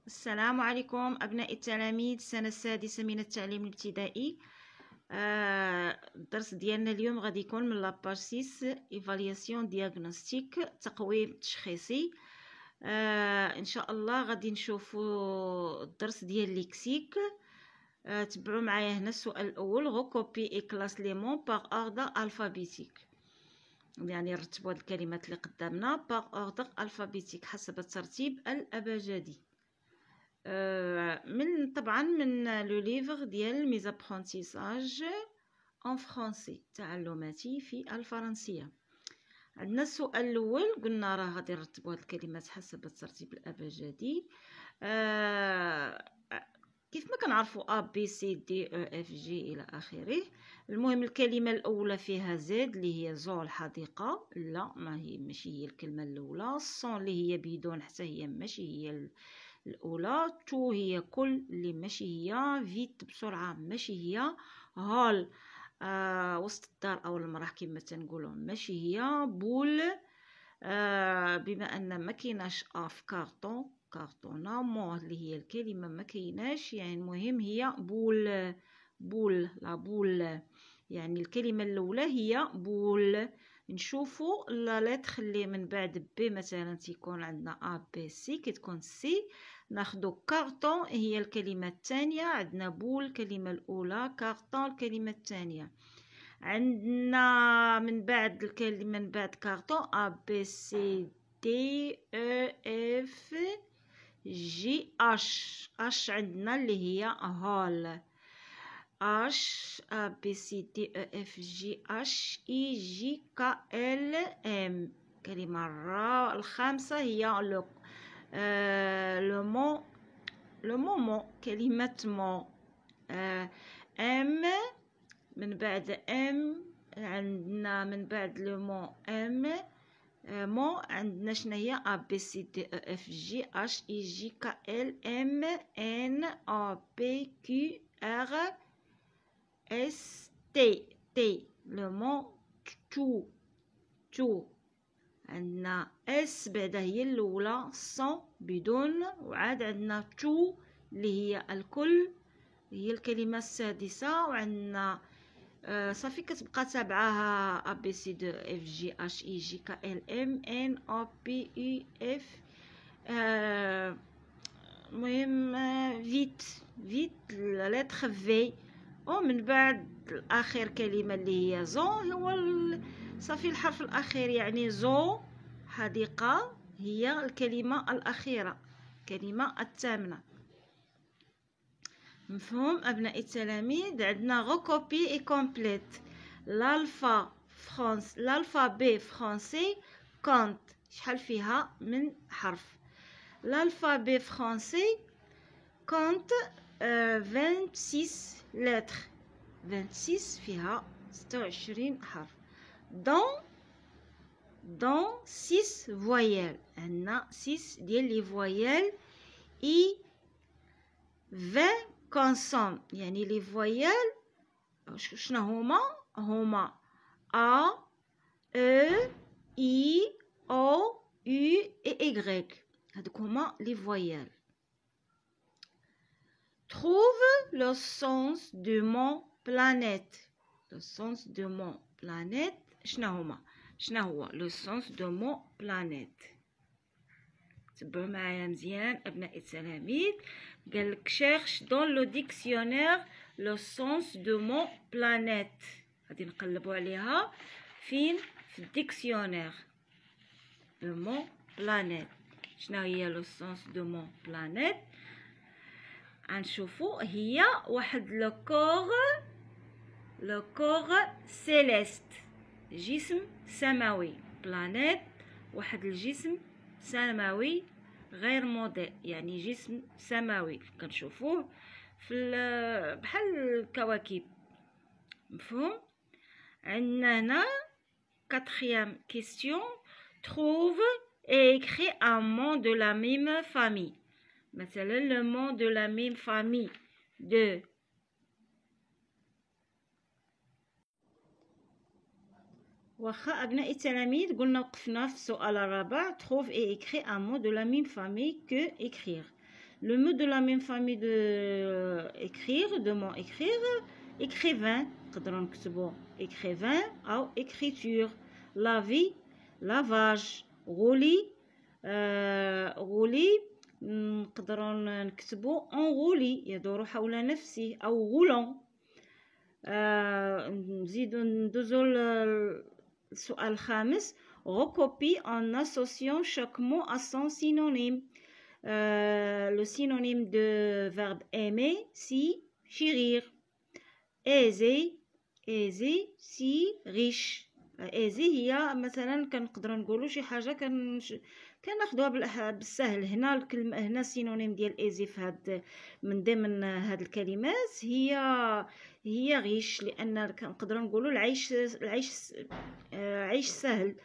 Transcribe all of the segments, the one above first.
السلام عليكم أبناء التلاميذ السنة السادسة من التعليم الابتدائي. الدرس ديالنا اليوم غادي يكون من لاباج 6 ايفالياسيون دياغنوستيك، تقويم تشخيصي. ان شاء الله غادي نشوفوا الدرس ديال ليكسيك. تبعوا معايا هنا السؤال الاول: غوكوبي اي كلاس لي مون باغ اوردر الفابيتيك، يعني نرتبوا هاد الكلمات اللي قدامنا باغ اوردر الفابيتيك حسب الترتيب الابجدي. طبعا من لو ليفر ديال ميزابرونتيساج اون فرونسي، تعلماتي في الفرنسيه. عندنا السؤال الاول، قلنا راه غادي نرتبوا هاد الكلمات حسب الترتيب الابجدي. كيف ما كنعرفوا ا بي سي دي او اف جي الى اخره. المهم الكلمه الاولى فيها زد اللي هي زو الحديقه، لا ماشي هي الكلمه الاولى. صون اللي هي بدون حتى هي ماشي هي الاولى. تو هي كل اللي ماشي هي. فيت بسرعه ماشي هي. هول وسط الدار او المراه كما تنقولوا ماشي هي. بول بما ان ما كايناش في كارطونه. مو اللي هي الكلمه ما كايناش، يعني المهم هي بول لا بول، يعني الكلمه الاولى هي بول. نشوفوا لا لتر اللي من بعد بي، مثلا تيكون عندنا ا بي سي، كتكون سي ناخدو كارطون هي الكلمه الثانيه. عندنا بول الكلمه الاولى، كارطون الكلمه الثانيه. عندنا من بعد الكلمه من بعد كارطون ا بي سي دي او اف جي اش عندنا اللي هي هول. اش ا بي سي دي او اف جي اش اي جي كا ال ام. كلمه الخامسه هي لو مومون، كلمه مو. ام من بعد ام عندنا من بعد لو مو ام. مو عندنا شناهي ا بي سي دي او اف جي اش اي جي كا ال ام ان او بي كيو ار اس تي. لو مو تو عندنا اس بعدا هي الاولى، صون بدون، وعاد عندنا تو اللي هي الكل، هي الكلمه السادسه. وعندنا صافي كتبقى تابعاها ا بي سي دو اف جي اش اي جي كا ال ام ان او بي اي اف. المهم فيت لا لتر في. ومن بعد الاخر كلمه اللي هي زو، هو صافي الحرف الاخير، يعني زو حديقه هي الكلمه الاخيره، الكلمه الثامنه. مفهوم ابناء التلاميذ؟ عندنا غوكوبي اي كومبليت الالفابي فرونسي كونت. شحال فيها من حرف؟ الالفابي فرونسي كونت 26 لتر. 26 فيها 26 حرف. دون 6 فويال، عندنا 6 ديال لي فويال. اي 20 كونسون، يعني لي فويال شنو هما ا او اي او يو اي ايغريك، هادوك هما لي فويال. trouve le sens de mon planète. le sens de mon planète شنو هو le sens de mon planète؟ تبعوا معايا مزيان ابناء التلاميذ. قالك cherche dans le dictionnaire le sens de mon planète. غادي نقلبوا عليها فين؟ في الديكسيونير. de mon planète شنو هي le sens de mon planète؟ غنشوفوا هي واحد لو كور سيليست، جسم سماوي. بلانيت واحد الجسم سماوي غير مضيء، يعني جسم سماوي كنشوفوه في بحال الكواكب. مفهوم؟ عندنا هنا quatrième question: trouve et écris un mot de la même famille. مثلا le mot de la même famille de واخا ابناء التلاميذ قلنا وقفنا في السؤال الرابع: trouve et écris un mot de la même famille que écrire. Le mot de la même famille de écrire, de mot écrire, écrivain, نقدروا نكتبوا écrivain أو écriture. laver, lavage. rouler, rouler نقدروا نكتبوا enrouler يدور حول نفسه أو roulant. نزيدو ندوزو السؤال الخامس. recopier en associant chaque mot à son synonyme. Le synonyme de verbe aimer, si chérir. aisé, aisé, si riche. aisé هي مثلا كنقدروا نقولوا شي حاجه كناخذوها بالسهل. هنا الكلمه هنا السينونيم ديال ايزي في هاد من ضمن هاد الكلمات هي غيش، لان كنقدروا نقولوا عيش سهل.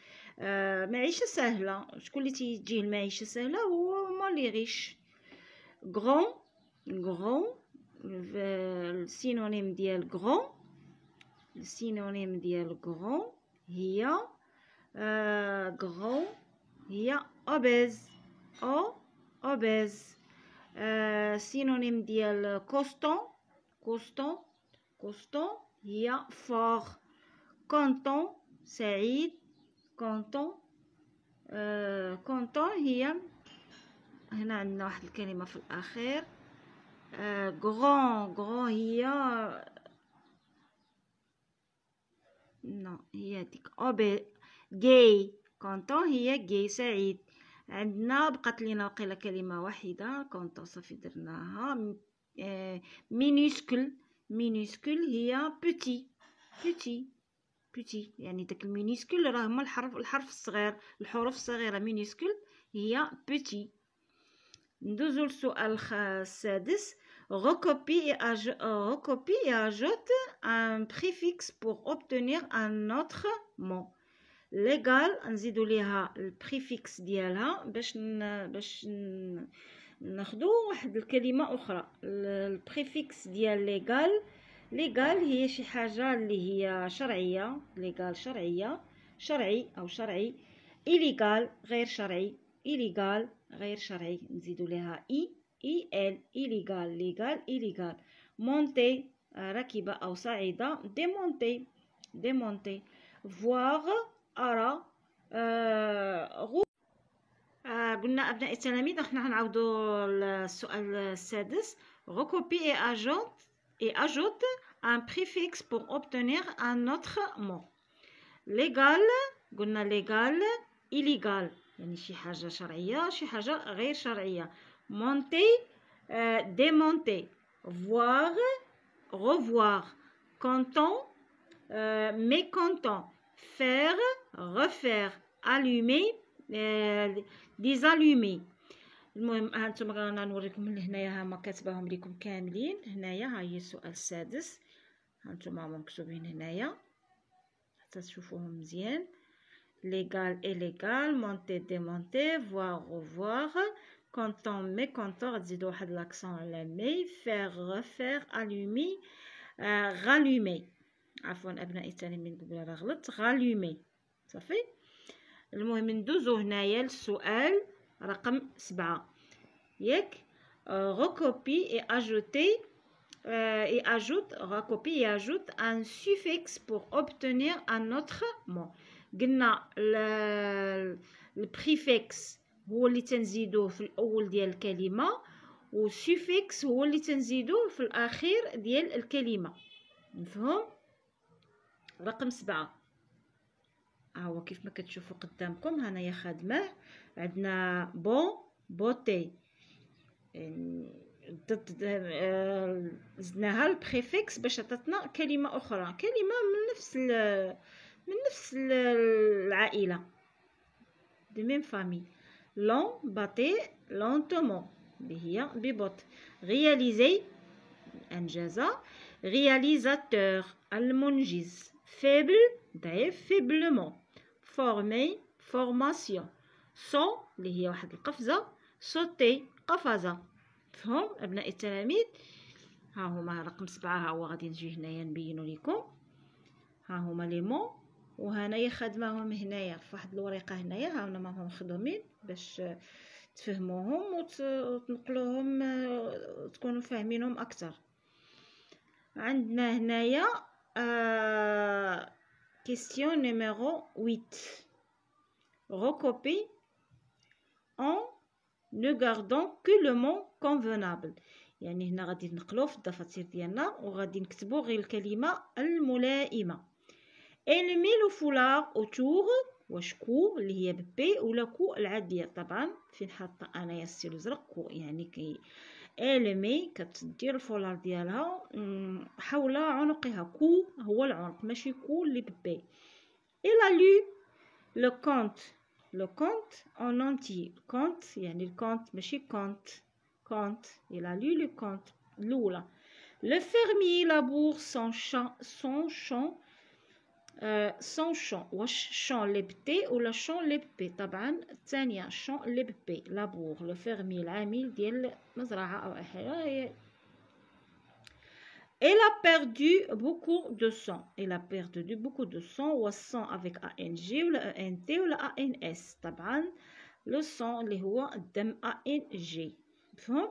معيشه سهله. شكون اللي تيجيه المعيشه سهله؟ هو اللي غيش. grand grand السينونيم ديال grand السينونيم ديال grand هي grand هي obèse obèse. سينونيم ديال costaud costaud costaud هي fort. content سعيد content content هي هنا عندنا واحد الكلمة في الأخير grand grand هي هي ديك gay content هي gay سعيد. عندنا بقات لينا وقيله كلمة واحدة content صافي درناها. minuscule minuscule هي petit petit petit يعني داك المينيسكول راه هما الحرف الصغير. الحروف الصغيرة minuscule هي petit. ندوزو للسؤال السادس. recopie et ajoute un préfixe pour obtenir un autre mot. légal نزيدو ليها البريفيكس ديالها باش ناخدو واحد الكلمة أخرى. البريفيكس ديال légal هي شي حاجة اللي هي شرعية. légal شرعية شرعي أو شرعي. illégal غير شرعي illégal غير شرعي نزيدو لها ال illégal légal illégal. monter راكبة أو صاعدة démonter. voir أرى. قلنا أبناء التلاميذ احنا غنعاودو السؤال السادس. recopier et ajoute un préfixe pour obtenir un autre mot. légal قلنا légal illégal يعني شي حاجة شرعية شي حاجة غير شرعية. monter démonter. voir revoir. content mécontent. faire refaire. allumer désallumer. المهم هانتوما غنوريكم لهنايا هما كاتباهم لكم كاملين هنايا. ها هي السؤال السادس هانتوما هما مكتوبين هنايا حتى تشوفوهم مزيان. légal illégal monter démonter voir revoir content mécontent غتزيدو واحد لاكسون على مي. faire refaire allumer rallumer. عفوا ابنائي التلاميذ قبل راه غلط. rallumer صافي. المهم ندوزو هنايا للسؤال رقم 7 ياك. recopie et ajoute un suffixe pour obtenir un autre mot. قلنا البريفيكس هو اللي تنزيدوه في الاول ديال الكلمه والسوفيكس هو اللي تنزيدوه في الاخير ديال الكلمه. مفهوم؟ رقم 7 هو كيف ما كتشوفوا قدامكم هنايا خادمه. عندنا بون بوتي زدناها البريفيكس باش عطاتنا كلمه اخرى كلمه من نفس العائله دي ميم فامي. لون باتي لونتومون اللي هي ببطء. رياليزي انجاز. رياليزاتور المنجز. فيبل ضعيف فيبلمون. فورمي فورماسيون. سو اللي هي واحد القفزه. صوتي قفزه. فهم ابناء التلاميذ؟ ها هما رقم 7 ها هو غادي نجي هنايا نبينو لكم. ها هما لي مو وهنايا خدماهم هنايا في واحد الورقه هنايا ها هما مخدومين باش تفهموهم وتنقلوهم، تكونوا فاهمينهم اكثر. عندنا هنايا question numéro 8. Recopier en ne gardant que le mot convenable. يعني هنا غادي نقلو في الدفاتر ديالنا وغادي نكتبو غير الكلمة الملائمة. Éliminer le foulard autour، واش كو اللي هي ببي ولا كو العادية. طبعا فين حاطة انايا الستيلو زرق كو، يعني كي إلمي كتدير الفولار ديالها حول عنقها. كو هو العنق ماشي كو اللي ببي. Il a lu le conte en entier. conte يعني الكونت ماشي conte. Il a lu le conte الأولى. Le fermier laboure son champ. واش شون لي بتي ولا شون لي بي؟ طبعا الثانيه شون لي بي. لابور لو فيرمي العامل ديال مزرعه او حاجه. Elle a perdu beaucoup de sang. Elle a perdu beaucoup de sang. و sang avec ANG ولا ANT ولا ANS. طبعا لو sang اللي هو الدم ANG. مفهوم؟